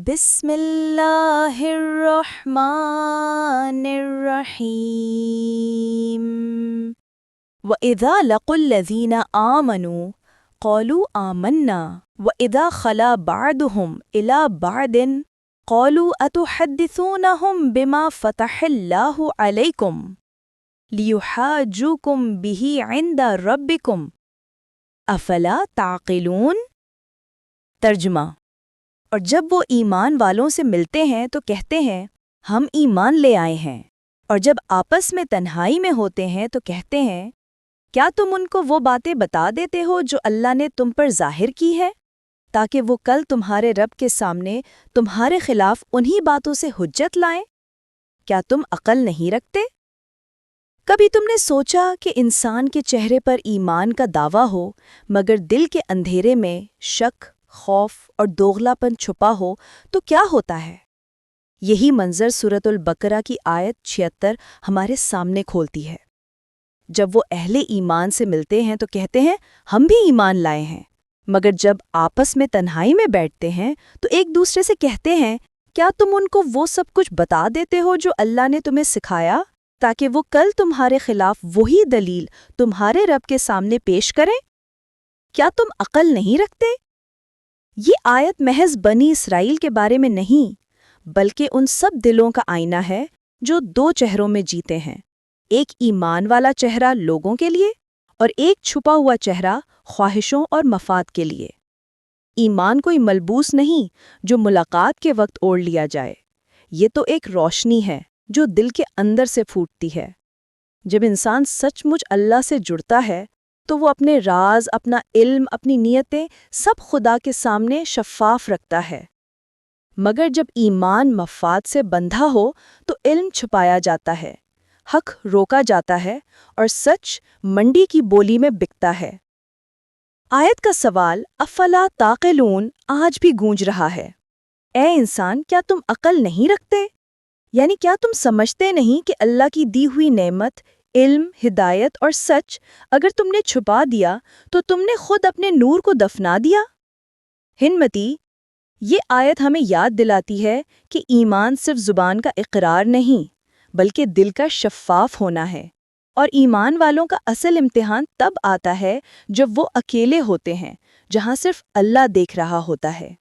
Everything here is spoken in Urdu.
بسم اللہ الرحمن الرحیم وَإِذَا لَقُوا الَّذِينَ آمَنُوا قَالُوا آمَنَّا وَإِذَا خَلَا بَعْضُهُمْ إِلَى بَعْضٍ قَالُوا أَتُحَدِّثُونَهُمْ بِمَا فَتَحَ اللَّهُ عَلَيْكُمْ لِيُحَاجُّوكُمْ بِهِ عِنْدَ رَبِّكُمْ أَفَلَا تَعْقِلُونَ۔ ترجمہ: اور جب وہ ایمان والوں سے ملتے ہیں تو کہتے ہیں ہم ایمان لے آئے ہیں، اور جب آپس میں تنہائی میں ہوتے ہیں تو کہتے ہیں کیا تم ان کو وہ باتیں بتا دیتے ہو جو اللہ نے تم پر ظاہر کی ہے، تاکہ وہ کل تمہارے رب کے سامنے تمہارے خلاف انہی باتوں سے حجت لائیں؟ کیا تم عقل نہیں رکھتے؟ کبھی تم نے سوچا کہ انسان کے چہرے پر ایمان کا دعویٰ ہو مگر دل کے اندھیرے میں شک، خوف اور دوغلا پن چھپا ہو تو کیا ہوتا ہے؟ یہی منظر سورۃ البقرہ کی آیت 76 ہمارے سامنے کھولتی ہے۔ جب وہ اہل ایمان سے ملتے ہیں تو کہتے ہیں ہم بھی ایمان لائے ہیں، مگر جب آپس میں تنہائی میں بیٹھتے ہیں تو ایک دوسرے سے کہتے ہیں کیا تم ان کو وہ سب کچھ بتا دیتے ہو جو اللہ نے تمہیں سکھایا، تاکہ وہ کل تمہارے خلاف وہی دلیل تمہارے رب کے سامنے پیش کریں؟ کیا تم عقل نہیں رکھتے؟ یہ آیت محض بنی اسرائیل کے بارے میں نہیں، بلکہ ان سب دلوں کا آئینہ ہے جو دو چہروں میں جیتے ہیں، ایک ایمان والا چہرہ لوگوں کے لیے اور ایک چھپا ہوا چہرہ خواہشوں اور مفاد کے لیے۔ ایمان کوئی ملبوس نہیں جو ملاقات کے وقت اوڑھ لیا جائے، یہ تو ایک روشنی ہے جو دل کے اندر سے پھوٹتی ہے۔ جب انسان سچ مچ اللہ سے جڑتا ہے تو وہ اپنے راز، اپنا علم، اپنی نیتیں سب خدا کے سامنے شفاف رکھتا ہے، مگر جب ایمان مفاد سے بندھا ہو تو علم چھپایا جاتا ہے، حق روکا جاتا ہے اور سچ منڈی کی بولی میں بکتا ہے۔ آیت کا سوال افلا تعقلون آج بھی گونج رہا ہے۔ اے انسان، کیا تم عقل نہیں رکھتے؟ یعنی کیا تم سمجھتے نہیں کہ اللہ کی دی ہوئی نعمت، علم، ہدایت اور سچ اگر تم نے چھپا دیا تو تم نے خود اپنے نور کو دفنا دیا؟ ہنمتی، یہ آیت ہمیں یاد دلاتی ہے کہ ایمان صرف زبان کا اقرار نہیں بلکہ دل کا شفاف ہونا ہے، اور ایمان والوں کا اصل امتحان تب آتا ہے جب وہ اکیلے ہوتے ہیں، جہاں صرف اللہ دیکھ رہا ہوتا ہے۔